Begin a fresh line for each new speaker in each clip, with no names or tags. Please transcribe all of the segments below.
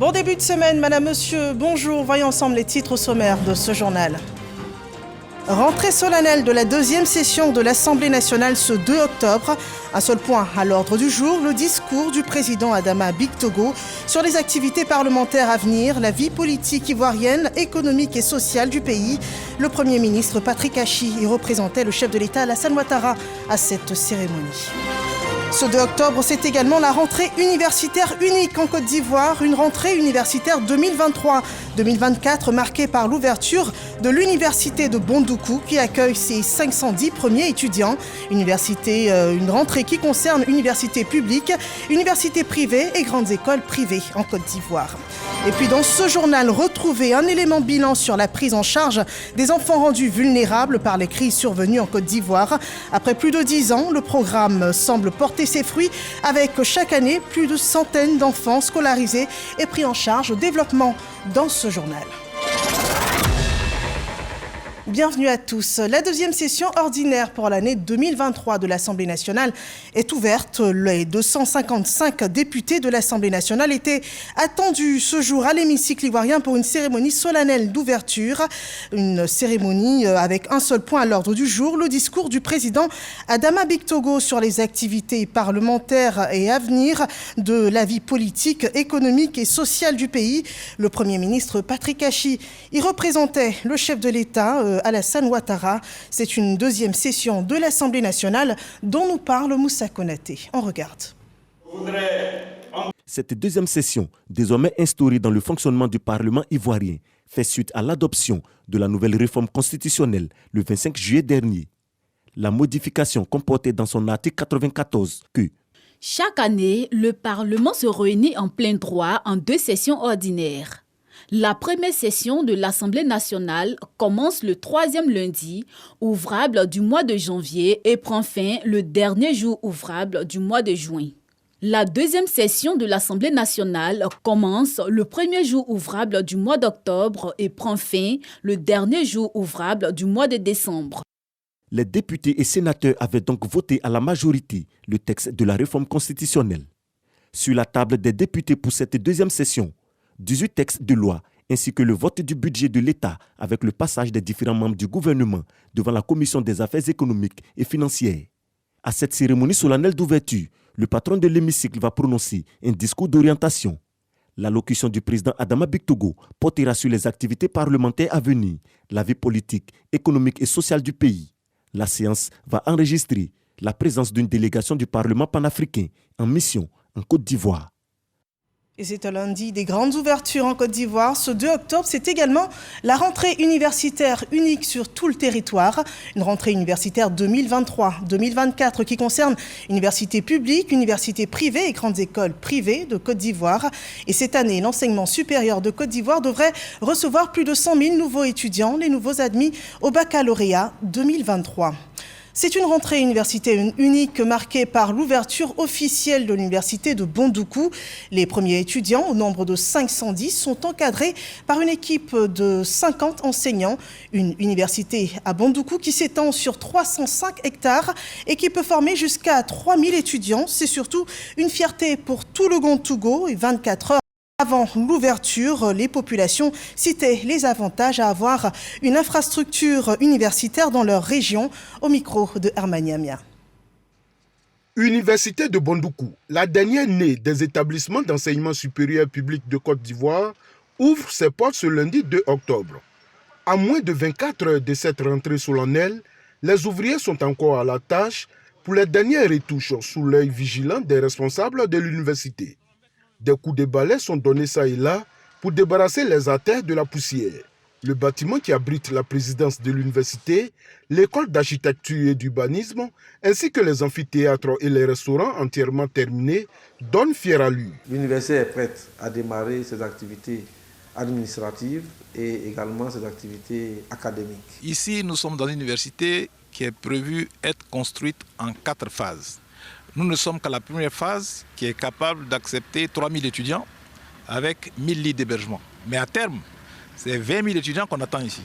Bon début de semaine, madame, monsieur, bonjour. Voyons ensemble les titres au sommaire de ce journal. Rentrée solennelle de la deuxième session de l'Assemblée nationale ce 2 octobre. Un seul point à l'ordre du jour, le discours du président Adama Bictogo sur les activités parlementaires à venir, la vie politique ivoirienne, économique et sociale du pays. Le Premier ministre Patrick Achi y représentait le chef de l'État Alassane Ouattara à cette cérémonie. Ce 2 octobre, c'est également la rentrée universitaire unique en Côte d'Ivoire, une rentrée universitaire 2023-2024 marquée par l'ouverture de l'université de Bondoukou qui accueille ses 510 premiers étudiants. Une rentrée qui concerne universités publiques, universités privées et grandes écoles privées en Côte d'Ivoire. Et puis dans ce journal, retrouver un élément bilan sur la prise en charge des enfants rendus vulnérables par les crises survenues en Côte d'Ivoire. Après plus de 10 ans, le programme semble porter ses fruits avec chaque année plus de centaines d'enfants scolarisés et pris en charge. Développement dans ce journal. Bienvenue à tous. La deuxième session ordinaire pour l'année 2023 de l'Assemblée nationale est ouverte. Les 255 députés de l'Assemblée nationale étaient attendus ce jour à l'hémicycle ivoirien pour une cérémonie solennelle d'ouverture. Une cérémonie avec un seul point à l'ordre du jour, le discours du président Adama Bictogo sur les activités parlementaires et à venir de la vie politique, économique et sociale du pays. Le Premier ministre Patrick Achi y représentait le chef de l'État Alassane Ouattara. C'est une deuxième session de l'Assemblée nationale dont nous parle Moussa Konaté. On regarde.
Cette deuxième session, désormais instaurée dans le fonctionnement du Parlement ivoirien, fait suite à l'adoption de la nouvelle réforme constitutionnelle le 25 juillet dernier. La modification comportait dans son article 94 que
chaque année, le Parlement se réunit en plein droit en 2 sessions ordinaires. La première session de l'Assemblée nationale commence le 3e lundi ouvrable du mois de janvier et prend fin le dernier jour ouvrable du mois de juin. La deuxième session de l'Assemblée nationale commence le premier jour ouvrable du mois d'octobre et prend fin le dernier jour ouvrable du mois de décembre.
Les députés et sénateurs avaient donc voté à la majorité le texte de la réforme constitutionnelle. Sur la table des députés pour cette deuxième session, 18 textes de loi ainsi que le vote du budget de l'État avec le passage des différents membres du gouvernement devant la Commission des affaires économiques et financières. À cette cérémonie solennelle d'ouverture, le patron de l'hémicycle va prononcer un discours d'orientation. L'allocution du président Adama Bictogo portera sur les activités parlementaires à venir, la vie politique, économique et sociale du pays. La séance va enregistrer la présence d'une délégation du Parlement panafricain en mission en Côte d'Ivoire.
Et c'est un lundi des grandes ouvertures en Côte d'Ivoire. Ce 2 octobre, c'est également la rentrée universitaire unique sur tout le territoire. Une rentrée universitaire 2023-2024 qui concerne universités publiques, universités privées et grandes écoles privées de Côte d'Ivoire. Et cette année, l'enseignement supérieur de Côte d'Ivoire devrait recevoir plus de 100 000 nouveaux étudiants, les nouveaux admis au baccalauréat 2023. C'est une rentrée universitaire unique marquée par l'ouverture officielle de l'université de Bondoukou. Les premiers étudiants, au nombre de 510, sont encadrés par une équipe de 50 enseignants. Une université à Bondoukou qui s'étend sur 305 hectares et qui peut former jusqu'à 3000 étudiants. C'est surtout une fierté pour tout le Gontougo et 24 heures. Avant l'ouverture, les populations citaient les avantages à avoir une infrastructure universitaire dans leur région. Au micro de Hermania Mia.
Université de Bondoukou, la dernière née des établissements d'enseignement supérieur public de Côte d'Ivoire, ouvre ses portes ce lundi 2 octobre. À moins de 24 heures de cette rentrée solennelle, les ouvriers sont encore à la tâche pour les dernières retouches sous l'œil vigilant des responsables de l'université. Des coups de balai sont donnés ça et là pour débarrasser les artères de la poussière. Le bâtiment qui abrite la présidence de l'université, l'école d'architecture et d'urbanisme, ainsi que les amphithéâtres et les restaurants entièrement terminés, donnent fière allure.
L'université est prête à démarrer ses activités administratives et également ses activités académiques.
Ici, nous sommes dans une université qui est prévue être construite en 4 phases. Nous ne sommes qu'à la première phase qui est capable d'accepter 3000 étudiants avec 1000 lits d'hébergement. Mais à terme, c'est 20 000 étudiants qu'on attend ici,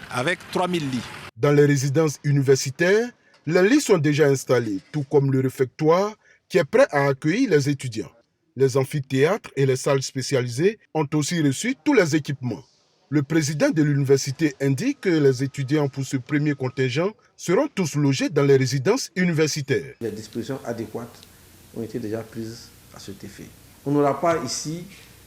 avec 3000 lits.
Dans les résidences universitaires, les lits sont déjà installés, tout comme le réfectoire qui est prêt à accueillir les étudiants. Les amphithéâtres et les salles spécialisées ont aussi reçu tous les équipements. Le président de l'université indique que les étudiants pour ce premier contingent seront tous logés dans les résidences universitaires.
Les dispositions adéquates ont été déjà prises à cet effet. On n'aura pas ici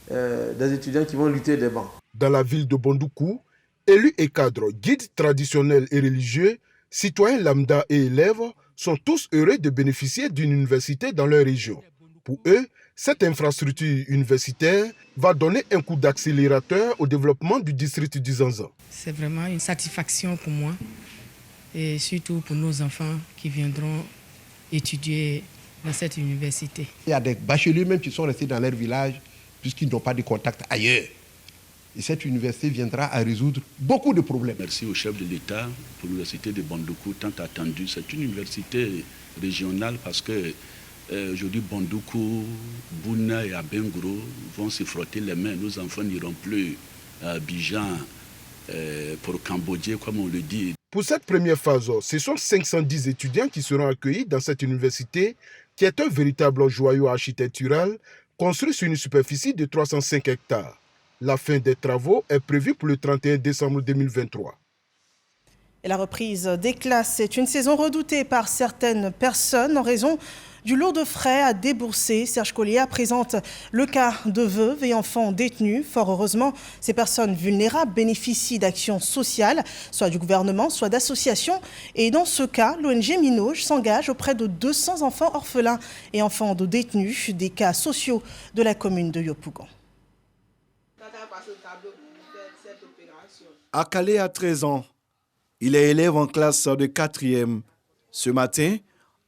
des étudiants qui vont lutter des bancs.
Dans la ville de Bondoukou, élus et cadres, guides traditionnels et religieux, citoyens lambda et élèves sont tous heureux de bénéficier d'une université dans leur région. Pour eux, cette infrastructure universitaire va donner un coup d'accélérateur au développement du district du Zanza.
C'est vraiment une satisfaction pour moi et surtout pour nos enfants qui viendront étudier dans cette université.
Il y a des bacheliers même qui sont restés dans leur village puisqu'ils n'ont pas de contact ailleurs. Et cette université viendra à résoudre beaucoup de problèmes.
Merci au chef de l'État pour l'université de Bondoukou, tant attendue. C'est une université régionale parce que aujourd'hui, Bondoukou, Bouna et Abengro vont se frotter les mains. Nos enfants n'iront plus à Abidjan pour Cambodge, comme on le dit.
Pour cette première phase, ce sont 510 étudiants qui seront accueillis dans cette université, qui est un véritable joyau architectural construit sur une superficie de 305 hectares. La fin des travaux est prévue pour le 31 décembre 2023.
Et la reprise des classes est une saison redoutée par certaines personnes en raison du lot de frais à débourser. Serge Collier présente le cas de veuves et enfants détenus. Fort heureusement, ces personnes vulnérables bénéficient d'actions sociales, soit du gouvernement, soit d'associations. Et dans ce cas, l'ONG Minoj s'engage auprès de 200 enfants orphelins et enfants de détenus des cas sociaux de la commune de Yopougon.
Akale a 13 ans. Il est élève en classe de 4e. Ce matin,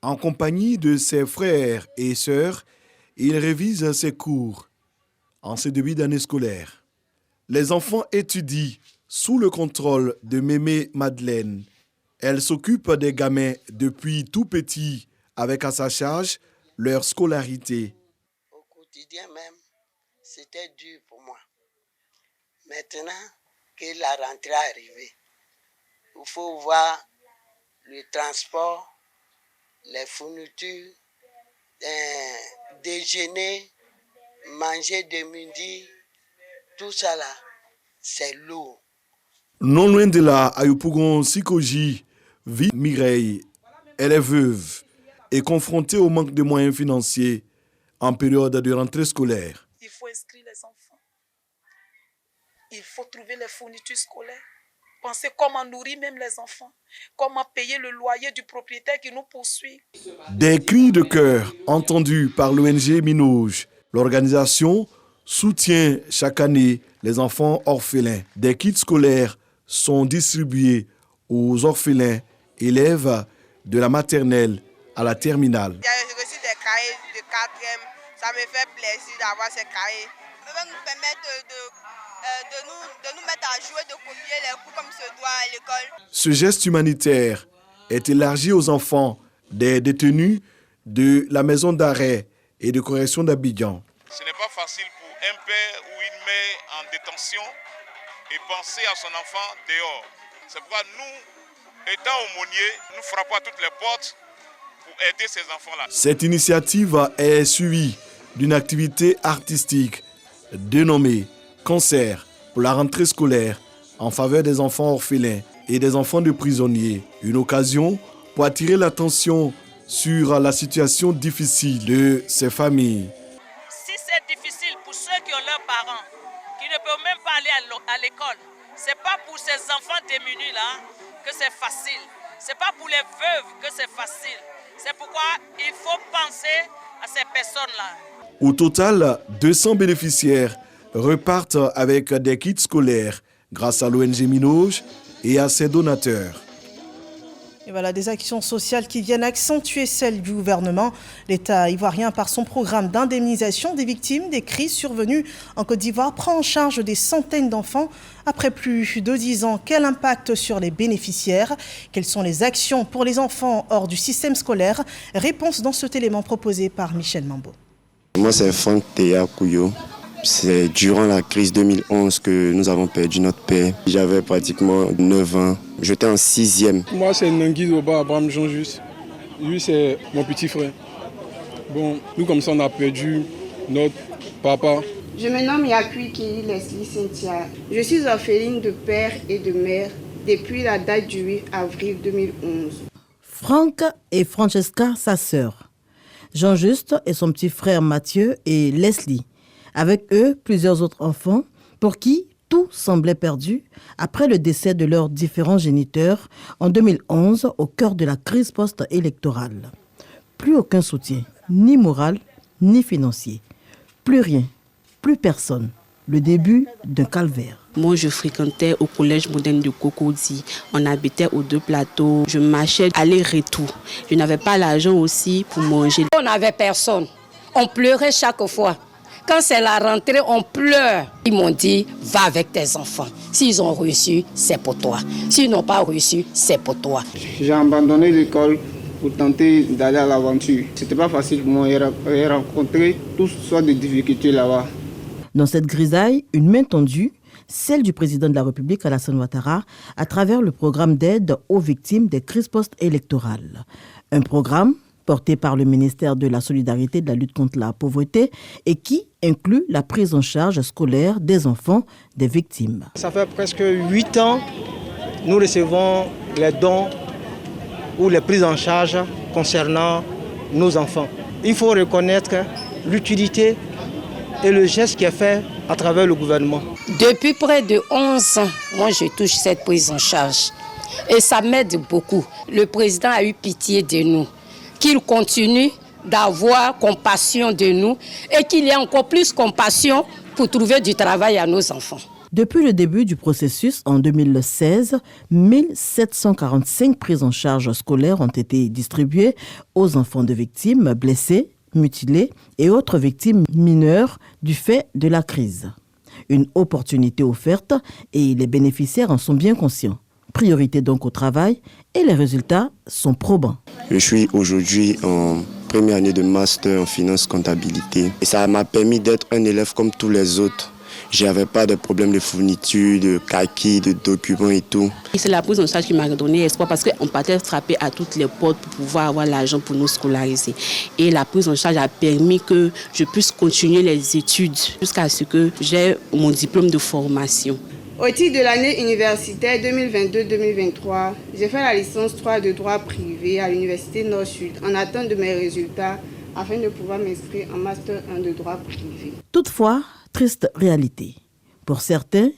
en compagnie de ses frères et sœurs, il révise ses cours en ce début d'année scolaire. Les enfants étudient sous le contrôle de Mémé Madeleine. Elle s'occupe des gamins depuis tout petit, avec à sa charge leur scolarité.
Au quotidien même, c'était dur pour moi. Maintenant que la rentrée est arrivée, il faut voir le transport, les fournitures, déjeuner, manger de midi, tout ça là, c'est lourd.
Non loin de là, à Yopougon Sikoji, vit Mireille. Elle est veuve et confrontée au manque de moyens financiers en période de rentrée scolaire.
Il faut inscrire les enfants. Il faut trouver les fournitures scolaires. Penser comment nourrir même les enfants. Comment payer le loyer du propriétaire qui nous poursuit.
Des cris de cœur entendus par l'ONG Minoj. L'organisation soutient chaque année les enfants orphelins. Des kits scolaires sont distribués aux orphelins, élèves de la maternelle à la terminale.
J'ai reçu des cahiers de 4e. Ça me fait plaisir d'avoir ces cahiers. Ça va nous permettre de nous mettre à jouer, de copier les cours comme se doit à l'école.
Ce geste humanitaire est élargi aux enfants des détenus de la maison d'arrêt et de correction d'Abidjan.
Ce n'est pas facile pour un père ou une mère en détention et penser à son enfant dehors. C'est pourquoi nous, étant aumôniers, nous frappons à toutes les portes pour aider ces enfants-là.
Cette initiative est suivie d'une activité artistique dénommée Concert pour la rentrée scolaire en faveur des enfants orphelins et des enfants de prisonniers. Une occasion pour attirer l'attention sur la situation difficile de ces familles.
Si c'est difficile pour ceux qui ont leurs parents, qui ne peuvent même pas aller à l'école, c'est pas pour ces enfants démunis là que c'est facile. C'est pas pour les veuves que c'est facile. C'est pourquoi il faut penser à ces personnes-là.
Au total, 200 bénéficiaires repartent avec des kits scolaires grâce à l'ONG Minoj et à ses donateurs.
Et voilà des actions sociales qui viennent accentuer celles du gouvernement. L'État ivoirien, par son programme d'indemnisation des victimes des crises survenues en Côte d'Ivoire, prend en charge des centaines d'enfants. Après plus de 10 ans, quel impact sur les bénéficiaires? Quelles sont les actions pour les enfants hors du système scolaire? Réponse dans cet élément proposé par Michel Mambo.
Moi, c'est Franck Théa Kouyo. C'est durant la crise 2011 que nous avons perdu notre père. J'avais pratiquement 9 ans. J'étais en 6e.
Moi, c'est Nangui Zoba Abraham Jean-Just. Lui, c'est mon petit frère. Bon, nous, comme ça, on a perdu notre papa.
Je me nomme Yakuiki Leslie Cynthia. Je suis orpheline de père et de mère depuis la date du 8 avril 2011.
Franck et Francesca, sa sœur. Jean-Juste et son petit frère Mathieu et Leslie. Avec eux, plusieurs autres enfants pour qui tout semblait perdu après le décès de leurs différents géniteurs en 2011 au cœur de la crise post-électorale. Plus aucun soutien, ni moral, ni financier. Plus rien, plus personne. Le début d'un calvaire.
Moi, je fréquentais au collège moderne de Cocody. On habitait aux 2 plateaux. Je marchais aller-retour. Je n'avais pas l'argent aussi pour manger.
On n'avait personne. On pleurait chaque fois. Quand c'est la rentrée, on pleure. Ils m'ont dit, va avec tes enfants. S'ils ont reçu, c'est pour toi. S'ils n'ont pas reçu, c'est pour toi.
J'ai abandonné l'école pour tenter d'aller à l'aventure. C'était pas facile pour moi. J'ai rencontré toutes sortes de difficultés là-bas.
Dans cette grisaille, une main tendue, celle du président de la République, Alassane Ouattara, à travers le programme d'aide aux victimes des crises post-électorales. Un programme porté par le ministère de la Solidarité et de la lutte contre la pauvreté et qui inclut la prise en charge scolaire des enfants des victimes.
Ça fait presque 8 ans, nous recevons les dons ou les prises en charge concernant nos enfants. Il faut reconnaître l'utilité et le geste qui est fait à travers le gouvernement.
Depuis près de 11 ans, moi je touche cette prise en charge. Et ça m'aide beaucoup. Le président a eu pitié de nous. Qu'il continue d'avoir compassion de nous et qu'il y ait encore plus compassion pour trouver du travail à nos enfants.
Depuis le début du processus, en 2016, 1745 prises en charge scolaires ont été distribuées aux enfants de victimes blessées, mutilés et autres victimes mineures du fait de la crise. Une opportunité offerte et les bénéficiaires en sont bien conscients. Priorité donc au travail et les résultats sont probants.
Je suis aujourd'hui en première année de master en finance comptabilité et ça m'a permis d'être un élève comme tous les autres. Je n'avais pas de problème de fourniture, de kaki, de documents et tout.
C'est la prise en charge qui m'a donné espoir parce qu'on partait frapper à toutes les portes pour pouvoir avoir l'argent pour nous scolariser. Et la prise en charge a permis que je puisse continuer les études jusqu'à ce que j'ai mon diplôme de formation.
Au titre de l'année universitaire 2022-2023, j'ai fait la licence 3 de droit privé à l'Université Nord-Sud en attente de mes résultats afin de pouvoir m'inscrire en master 1 de droit privé.
Toutefois, triste réalité. Pour certains,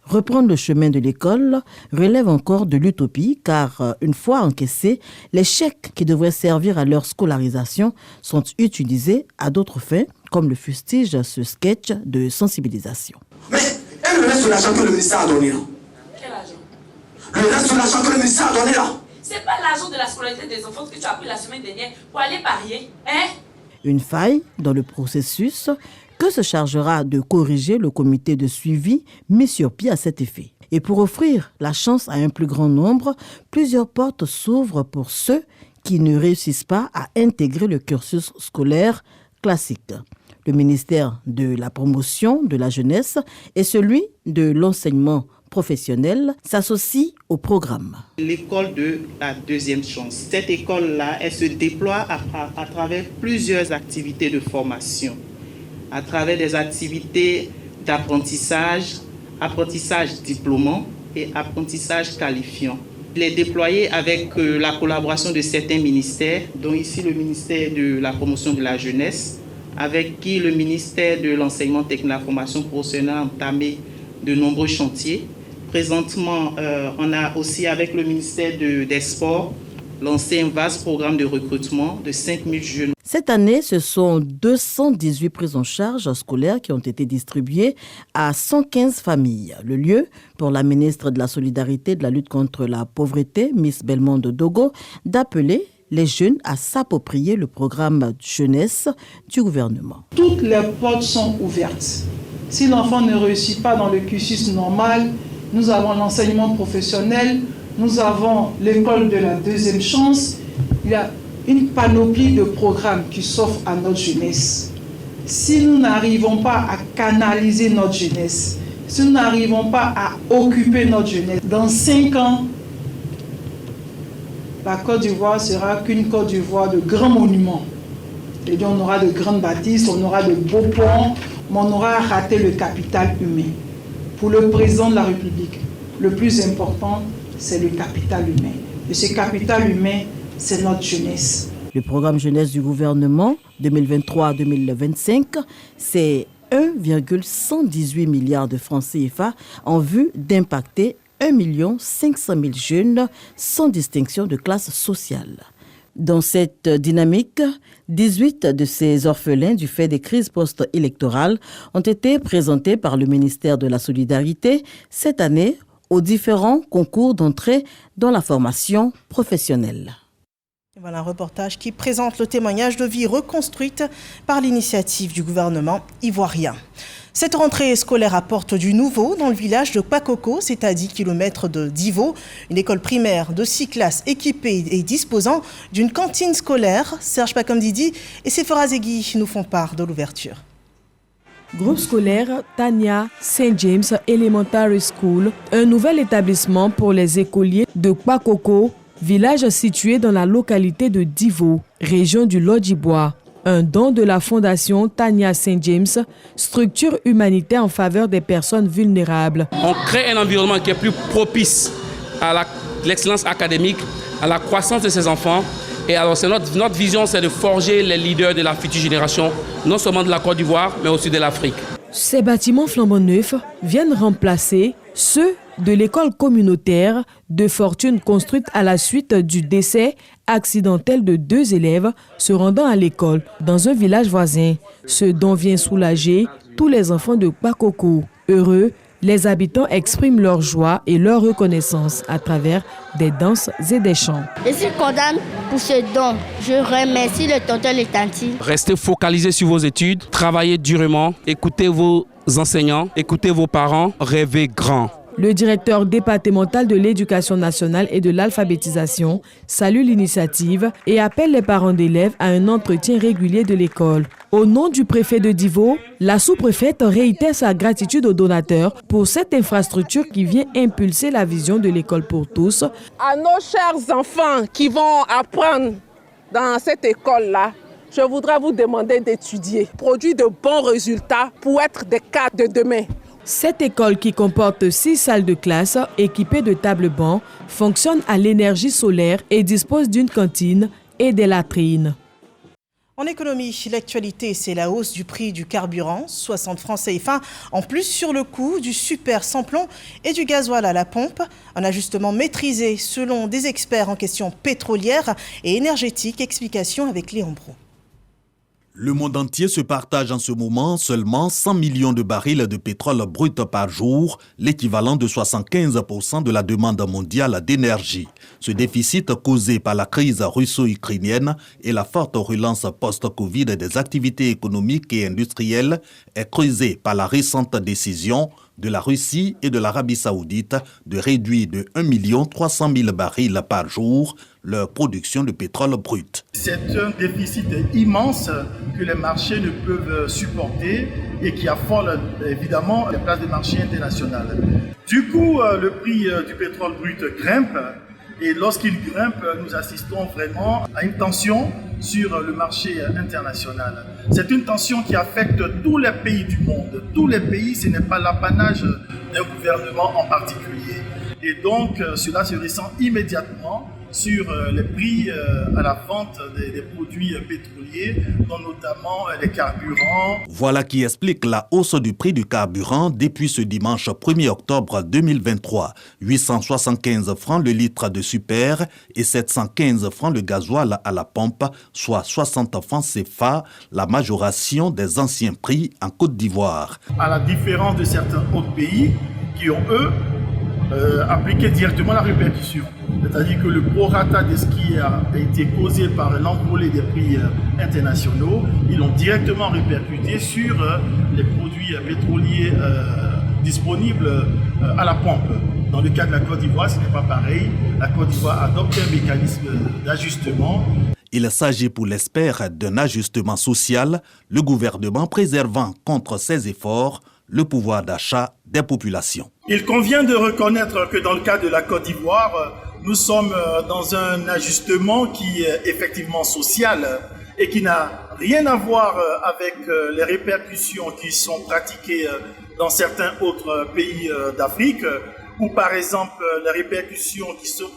reprendre le chemin de l'école relève encore de l'utopie car, une fois encaissés, les chèques qui devraient servir à leur scolarisation sont utilisés à d'autres fins, comme le fustige ce sketch de sensibilisation.
Mais et le reste de l'argent que le ministère a donné là?
Quel argent?
Le reste de l'argent que le ministère a donné là?
C'est pas l'argent de la scolarité des enfants que tu as pris la semaine dernière pour aller parier, hein?
Une faille dans le processus que se chargera de corriger le comité de suivi mis sur pied à cet effet. Et pour offrir la chance à un plus grand nombre, plusieurs portes s'ouvrent pour ceux qui ne réussissent pas à intégrer le cursus scolaire classique. Le ministère de la Promotion de la Jeunesse et celui de l'enseignement professionnel s'associent au programme.
L'école de la deuxième chance. Cette école-là, elle se déploie à travers plusieurs activités de formation, à travers des activités d'apprentissage, apprentissage diplômant et apprentissage qualifiant. Il est déployé avec la collaboration de certains ministères, dont ici le ministère de la Promotion de la Jeunesse, avec qui le ministère de l'Enseignement technique et de la formation professionnelle a entamé de nombreux chantiers. Présentement, on a aussi avec le ministère des Sports lancé un vaste programme de recrutement de 5000 jeunes.
Cette année, ce sont 218 prises en charge scolaires qui ont été distribuées à 115 familles. Le lieu pour la ministre de la Solidarité et de la lutte contre la pauvreté, Miss Belmondo Dogo, d'appeler les jeunes à s'approprier le programme jeunesse du gouvernement.
Toutes les portes sont ouvertes. Si l'enfant ne réussit pas dans le cursus normal, nous avons l'enseignement professionnel, nous avons l'école de la deuxième chance. Il y a une panoplie de programmes qui s'offrent à notre jeunesse. Si nous n'arrivons pas à canaliser notre jeunesse, si nous n'arrivons pas à occuper notre jeunesse, dans 5 ans, la Côte d'Ivoire sera qu'une Côte d'Ivoire de grands monuments. Et donc on aura de grandes bâtisses, on aura de beaux ponts, mais on aura raté le capital humain. Pour le président de la République, le plus important, c'est le capital humain. Et ce capital humain, c'est notre jeunesse.
Le programme jeunesse du gouvernement 2023-2025, c'est 1,118 milliard de francs CFA en vue d'impacter 1 500 000 jeunes sans distinction de classe sociale. Dans cette dynamique, 18 de ces orphelins du fait des crises post-électorales ont été présentés par le ministère de la Solidarité cette année aux différents concours d'entrée dans la formation professionnelle.
Voilà un reportage qui présente le témoignage de vie reconstruite par l'initiative du gouvernement ivoirien. Cette rentrée scolaire apporte du nouveau dans le village de Kpakoko, c'est à 10 km de Divo, une école primaire de 6 classes équipée et disposant d'une cantine scolaire. Serge Pakamdidi et Sephora Zegui nous font part de l'ouverture.
Groupe scolaire Tanya St. James Elementary School, un nouvel établissement pour les écoliers de Kpakoko, village situé dans la localité de Divo, région du Lodjibois. Un don de la fondation Tanya St. James, structure humanitaire en faveur des personnes vulnérables.
On crée un environnement qui est plus propice à l'excellence académique, à la croissance de ces enfants. Et alors notre vision, c'est de forger les leaders de la future génération, non seulement de la Côte d'Ivoire, mais aussi de l'Afrique.
Ces bâtiments flambant neufs viennent remplacer ceux de l'école communautaire de fortune construite à la suite du décès accidentel de 2 élèves se rendant à l'école dans un village voisin. Ce don vient soulager tous les enfants de Kpakoko. Heureux, les habitants expriment leur joie et leur reconnaissance à travers des danses et des chants.
Je suis contente pour ce don. Je remercie le tonton et les tantis.
Restez focalisés sur vos études, travaillez durement, écoutez vos enseignants, écoutez vos parents, rêvez grand.
Le directeur départemental de l'éducation nationale et de l'alphabétisation salue l'initiative et appelle les parents d'élèves à un entretien régulier de l'école. Au nom du préfet de Divo, la sous-préfète réitère sa gratitude aux donateurs pour cette infrastructure qui vient impulser la vision de l'école pour tous.
À nos chers enfants qui vont apprendre dans cette école-là, je voudrais vous demander d'étudier, produire de bons résultats pour être des cadres de demain.
Cette école qui comporte 6 salles de classe équipées de tables-bancs fonctionne à l'énergie solaire et dispose d'une cantine et des latrines.
En économie, l'actualité, c'est la hausse du prix du carburant, 60 francs CFA, en plus sur le coût du super sans plomb et du gasoil à la pompe. Un ajustement maîtrisé selon des experts en questions pétrolières et énergétiques. Explication avec Léon Bro.
Le monde entier se partage en ce moment seulement 100 millions de barils de pétrole brut par jour, l'équivalent de 75% de la demande mondiale d'énergie. Ce déficit causé par la crise russo-ukrainienne et la forte relance post-Covid des activités économiques et industrielles est creusé par la récente décision de la Russie et de l'Arabie Saoudite de réduire de 1 300 000 barils par jour leur production de pétrole brut.
C'est un déficit immense que les marchés ne peuvent supporter et qui affole évidemment les places de marché internationales. Du coup, le prix du pétrole brut grimpe et lorsqu'il grimpe, nous assistons vraiment à une tension sur le marché international. C'est une tension qui affecte tous les pays du monde. Tous les pays, ce n'est pas l'apanage d'un gouvernement en particulier. Et donc, cela se ressent immédiatement sur les prix à la vente des produits pétroliers, dont notamment les carburants.
Voilà qui explique la hausse du prix du carburant depuis ce dimanche 1er octobre 2023. 875 francs le litre de super et 715 francs le gasoil à la pompe, soit 60 francs CFA, la majoration des anciens prix en Côte d'Ivoire.
À la différence de certains autres pays qui ont, eux, appliqué directement la répercussion. C'est-à-dire que le prorata de ce qui a été causé par l'envolée des prix internationaux, ils l'ont directement répercuté sur les produits pétroliers disponibles à la pompe. Dans le cas de la Côte d'Ivoire, ce n'est pas pareil. La Côte d'Ivoire adopte un mécanisme d'ajustement.
Il s'agit pour l'expert d'un ajustement social, le gouvernement préservant contre ses efforts le pouvoir d'achat des populations.
Il convient de reconnaître que dans le cas de la Côte d'Ivoire, nous sommes dans un ajustement qui est effectivement social et qui n'a rien à voir avec les répercussions qui sont pratiquées dans certains autres pays d'Afrique, où par exemple les répercussions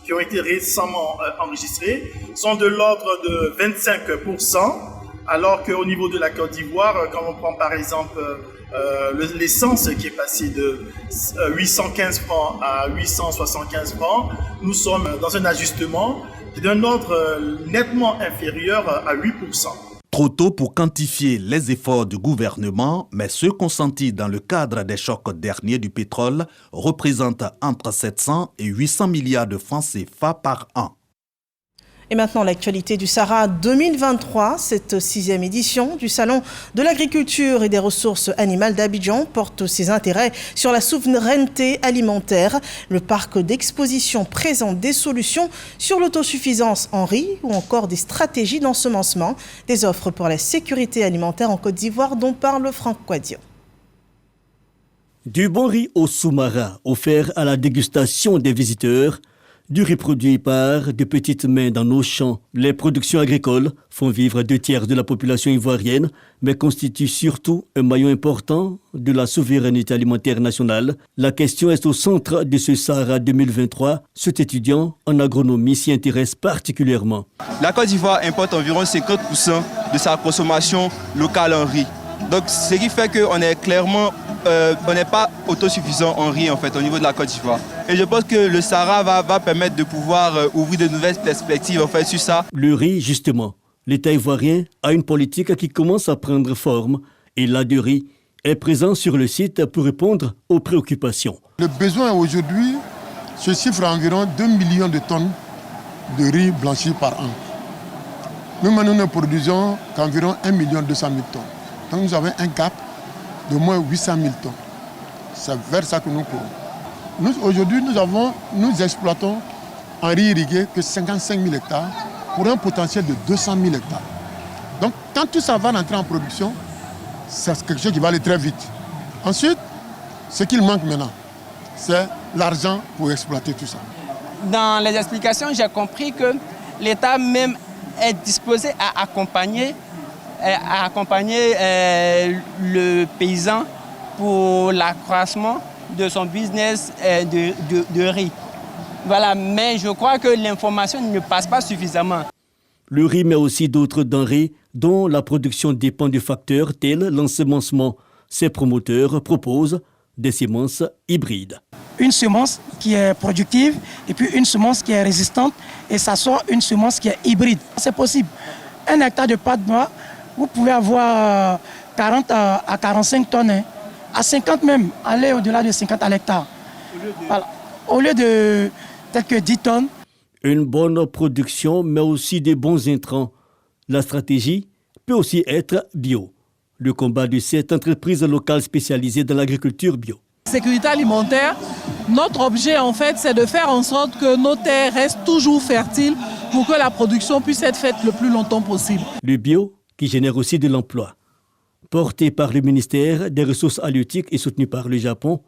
qui ont été récemment enregistrées sont de l'ordre de 25%, alors qu'au niveau de la Côte d'Ivoire, quand on prend par exemple l'essence qui est passée de 815 francs à 875 francs, nous sommes dans un ajustement d'un ordre nettement inférieur à 8%.
Trop tôt pour quantifier les efforts du gouvernement, mais ceux consentis dans le cadre des chocs derniers du pétrole représentent entre 700 et 800 milliards de francs CFA par an.
Et maintenant, l'actualité du Sahara 2023, cette 6e édition du Salon de l'agriculture et des ressources animales d'Abidjan porte ses intérêts sur la souveraineté alimentaire. Le parc d'exposition présente des solutions sur l'autosuffisance en riz ou encore des stratégies d'ensemencement, des offres pour la sécurité alimentaire en Côte d'Ivoire dont parle Franck Quadio.
Du bon riz au sous-marin offert à la dégustation des visiteurs, du riz produit par de petites mains dans nos champs. Les productions agricoles font vivre 2/3 de la population ivoirienne, mais constituent surtout un maillon important de la souveraineté alimentaire nationale. La question est au centre de ce Sahara 2023. Cet étudiant en agronomie s'y intéresse particulièrement.
La Côte d'Ivoire importe environ 50% de sa consommation locale en riz. Donc, ce qui fait qu'on est clairement, on n'est pas autosuffisant en riz en fait au niveau de la Côte d'Ivoire. Et je pense que le Sahara va permettre de pouvoir ouvrir de nouvelles perspectives en fait sur ça.
Le riz, justement, l'État ivoirien a une politique qui commence à prendre forme et là de riz est présent sur le site pour répondre aux préoccupations.
Le besoin aujourd'hui se chiffre à environ 2 millions de tonnes de riz blanchi par an. Nous ne produisons qu'environ 1 200 000 tonnes. Donc nous avons un gap de moins 800 000 tonnes. C'est vers ça que nous courons. Aujourd'hui, nous exploitons en riz irrigué que 55 000 hectares pour un potentiel de 200 000 hectares. Donc quand tout ça va rentrer en production, c'est quelque chose qui va aller très vite. Ensuite, ce qu'il manque maintenant, c'est l'argent pour exploiter tout ça.
Dans les explications, j'ai compris que l'État même est disposé à accompagner le paysan pour l'accroissement de son business de riz. Voilà, mais je crois que l'information ne passe pas suffisamment.
Le riz, mais aussi d'autres denrées dont la production dépend de facteurs tels l'ensemencement. Ces promoteurs proposent des semences hybrides.
Une semence qui est productive et puis une semence qui est résistante et ça sort une semence qui est hybride. C'est possible. 1 hectare de pâte noire, vous pouvez avoir 40 à 45 tonnes, hein. À 50 même, aller au-delà de 50 à l'hectare. Voilà. Au lieu de peut-être que 10 tonnes.
Une bonne production, mais aussi des bons intrants. La stratégie peut aussi être bio. Le combat de cette entreprise locale spécialisée dans l'agriculture bio.
Sécurité alimentaire, notre objet en fait, c'est de faire en sorte que nos terres restent toujours fertiles pour que la production puisse être faite le plus longtemps possible.
Le bio qui génère aussi de l'emploi. Porté par le ministère des Ressources halieutiques et soutenu par le Japon,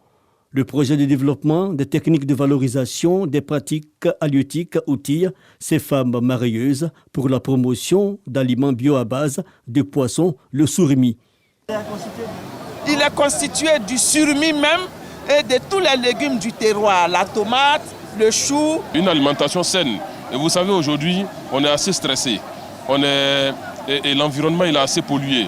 le projet de développement des techniques de valorisation des pratiques halieutiques outille ces femmes marailleuses pour la promotion d'aliments bio à base de poissons, le surimi.
Il est constitué du surimi même et de tous les légumes du terroir, la tomate, le chou.
Une alimentation saine. Et vous savez, aujourd'hui, on est assez stressé. Et l'environnement il est assez pollué.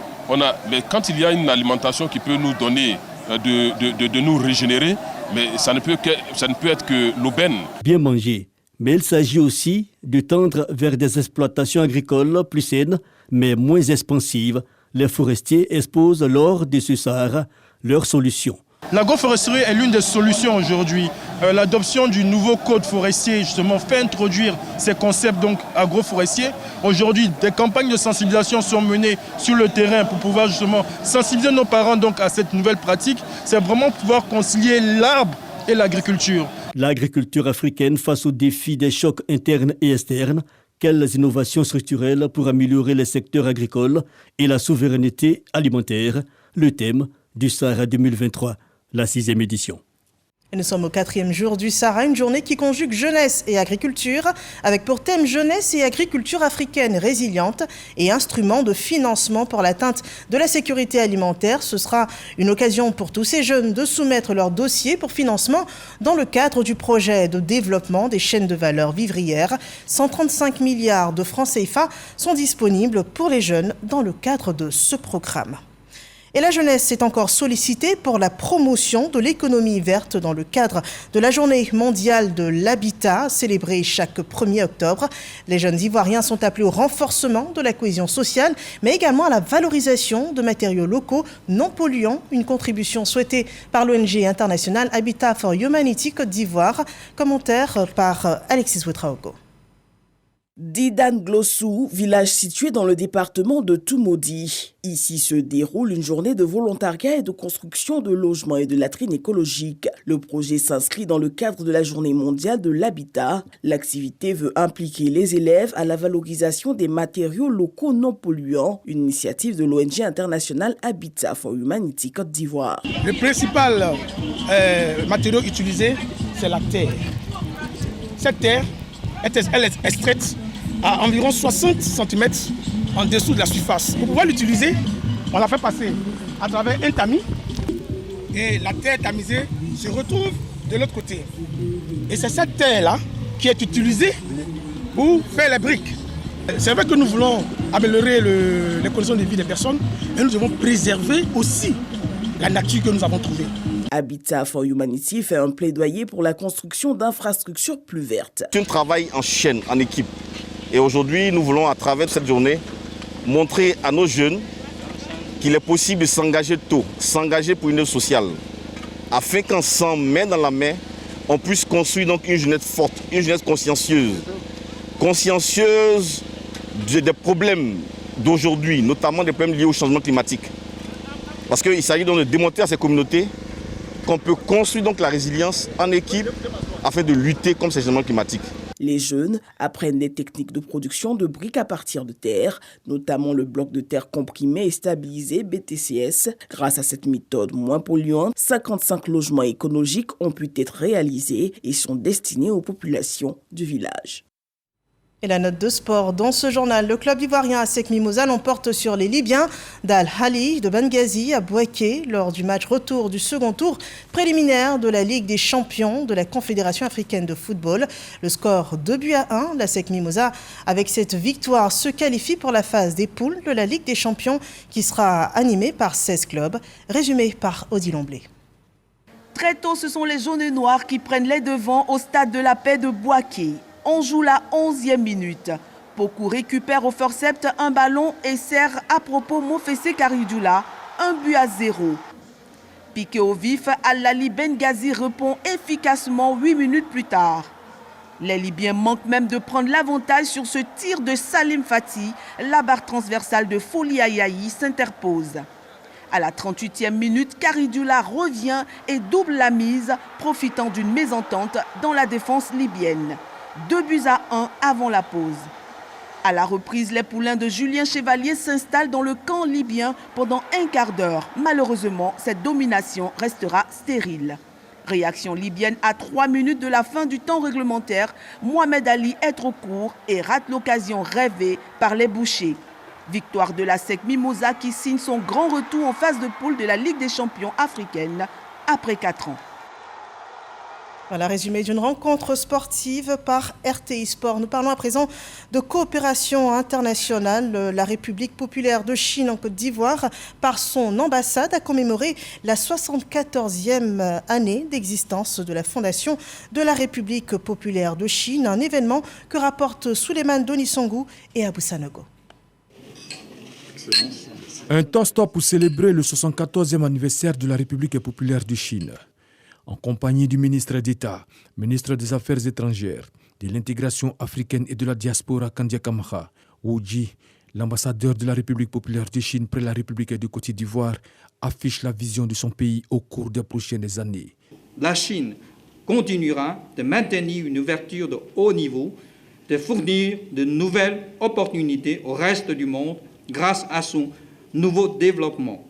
Mais quand il y a une alimentation qui peut nous donner de nous régénérer, mais ça ne peut être que l'aubaine.
Bien manger, mais il s'agit aussi de tendre vers des exploitations agricoles plus saines, mais moins expansives. Les forestiers exposent lors de ce Sahara leurs solutions.
L'agroforesterie est l'une des solutions aujourd'hui. L'adoption du nouveau code forestier justement fait introduire ces concepts donc agroforestiers. Aujourd'hui, des campagnes de sensibilisation sont menées sur le terrain pour pouvoir justement sensibiliser nos parents donc à cette nouvelle pratique. C'est vraiment pouvoir concilier l'arbre et l'agriculture.
L'agriculture africaine face aux défis des chocs internes et externes. Quelles innovations structurelles pour améliorer les secteurs agricoles et la souveraineté alimentaire? Le thème du Sahara 2023, la 6e édition.
Et nous sommes au 4e jour du Sahara, une journée qui conjugue jeunesse et agriculture, avec pour thème jeunesse et agriculture africaine résiliente et instrument de financement pour l'atteinte de la sécurité alimentaire. Ce sera une occasion pour tous ces jeunes de soumettre leur dossier pour financement dans le cadre du projet de développement des chaînes de valeur vivrières. 135 milliards de francs CFA sont disponibles pour les jeunes dans le cadre de ce programme. Et la jeunesse est encore sollicitée pour la promotion de l'économie verte dans le cadre de la Journée mondiale de l'habitat, célébrée chaque 1er octobre. Les jeunes Ivoiriens sont appelés au renforcement de la cohésion sociale, mais également à la valorisation de matériaux locaux non polluants, une contribution souhaitée par l'ONG internationale Habitat for Humanity Côte d'Ivoire. Commentaire par Alexis Ouetraogo.
Didan Glossou, village situé dans le département de Toumoudi. Ici se déroule une journée de volontariat et de construction de logements et de latrines écologiques. Le projet s'inscrit dans le cadre de la Journée mondiale de l'habitat. L'activité veut impliquer les élèves à la valorisation des matériaux locaux non polluants, une initiative de l'ONG internationale Habitat for Humanity Côte d'Ivoire.
Le principal matériau utilisé, c'est la terre. Cette terre, elle est extraite à environ 60 cm en dessous de la surface. Pour pouvoir l'utiliser, on la fait passer à travers un tamis et la terre tamisée se retrouve de l'autre côté. Et c'est cette terre-là qui est utilisée pour faire les briques. C'est vrai que nous voulons améliorer les conditions de vie des personnes et nous devons préserver aussi la nature que nous avons trouvée.
Habitat for Humanity fait un plaidoyer pour la construction d'infrastructures plus vertes.
C'est un travail en chaîne, en équipe. Et aujourd'hui, nous voulons, à travers cette journée, montrer à nos jeunes qu'il est possible de s'engager tôt, s'engager pour une œuvre sociale, afin qu'ensemble, main dans la main, on puisse construire donc une jeunesse forte, une jeunesse consciencieuse. Consciencieuse des problèmes d'aujourd'hui, notamment des problèmes liés au changement climatique. Parce qu'il s'agit donc de démontrer à ces communautés qu'on peut construire donc la résilience en équipe afin de lutter contre ces changements climatiques.
Les jeunes apprennent des techniques de production de briques à partir de terre, notamment le bloc de terre comprimé et stabilisé BTCS. Grâce à cette méthode moins polluante, 55 logements écologiques ont pu être réalisés et sont destinés aux populations du village.
Et la note de sport dans ce journal, le club ivoirien ASEC Mimosa l'emporte sur les Libyens d'Al-Hali de Benghazi à Bouaké lors du match retour du second tour préliminaire de la Ligue des champions de la Confédération africaine de football. Le score 2-1, l'ASEC Mimosa avec cette victoire se qualifie pour la phase des poules de la Ligue des champions qui sera animée par 16 clubs, résumé par Odile Omblé.
Très tôt, ce sont les jaunes et noirs qui prennent les devants au stade de la paix de Bouaké. On joue la 11e minute. Pokou récupère au forceps un ballon et sert à propos Mofessé Karidula 1-0. Piqué au vif, Al-Hali Benghazi répond efficacement 8 minutes plus tard. Les Libyens manquent même de prendre l'avantage sur ce tir de Salim Fati. La barre transversale de Foli Ayayi s'interpose. À la 38e minute, Karidula revient et double la mise, profitant d'une mésentente dans la défense libyenne. 2-1 avant la pause. À la reprise, les poulains de Julien Chevalier s'installent dans le camp libyen pendant un quart d'heure. Malheureusement, cette domination restera stérile. Réaction libyenne à 3 minutes de la fin du temps réglementaire. Mohamed Ali est trop court et rate l'occasion rêvée par les bouchers. Victoire de l'ASEC Mimosa qui signe son grand retour en phase de poule de la Ligue des champions africaine après 4 ans.
Voilà, résumé d'une rencontre sportive par RTI Sport. Nous parlons à présent de coopération internationale. La République populaire de Chine en Côte d'Ivoire, par son ambassade, a commémoré la 74e année d'existence de la fondation de la République populaire de Chine, un événement que rapportent Souleymane Donisongou et Abou Sanogo.
Un temps stop pour célébrer le 74e anniversaire de la République populaire de Chine. En compagnie du ministre d'État, ministre des Affaires étrangères, de l'intégration africaine et de la diaspora Kandia Kamara, Wu Ji, l'ambassadeur de la République populaire de Chine près la République de Côte d'Ivoire, affiche la vision de son pays au cours des prochaines années.
La Chine continuera de maintenir une ouverture de haut niveau, de fournir de nouvelles opportunités au reste du monde grâce à son nouveau développement.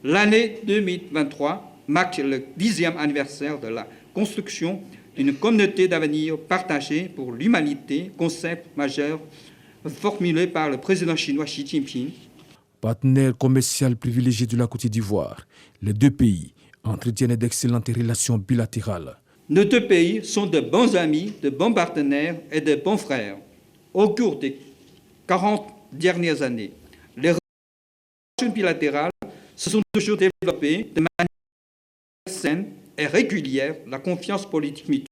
L'année 2023 marque le 10e anniversaire de la construction d'une communauté d'avenir partagée pour l'humanité, concept majeur formulé par le président chinois Xi Jinping.
Partenaire commercial privilégié de la Côte d'Ivoire, les deux pays entretiennent d'excellentes relations bilatérales.
Nos deux pays sont de bons amis, de bons partenaires et de bons frères. Au cours des 40 dernières années, les relations bilatérales se sont toujours développées de manière saine et régulière. La confiance politique mutuelle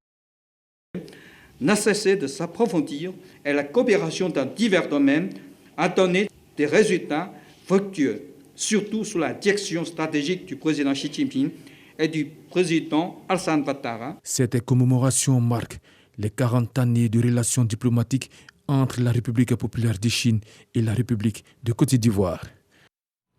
n'a cessé de s'approfondir et la coopération dans divers domaines a donné des résultats fructueux, surtout sous la direction stratégique du président Xi Jinping et du président Alassane Ouattara.
Cette commémoration marque les 40 années de relations diplomatiques entre la République populaire de Chine et la République de Côte d'Ivoire.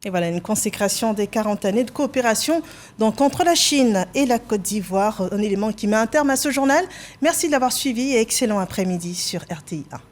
Et voilà une consécration des 40 années de coopération donc entre la Chine et la Côte d'Ivoire, un élément qui met un terme à ce journal. Merci de l'avoir suivi et excellent après-midi sur RTI 1.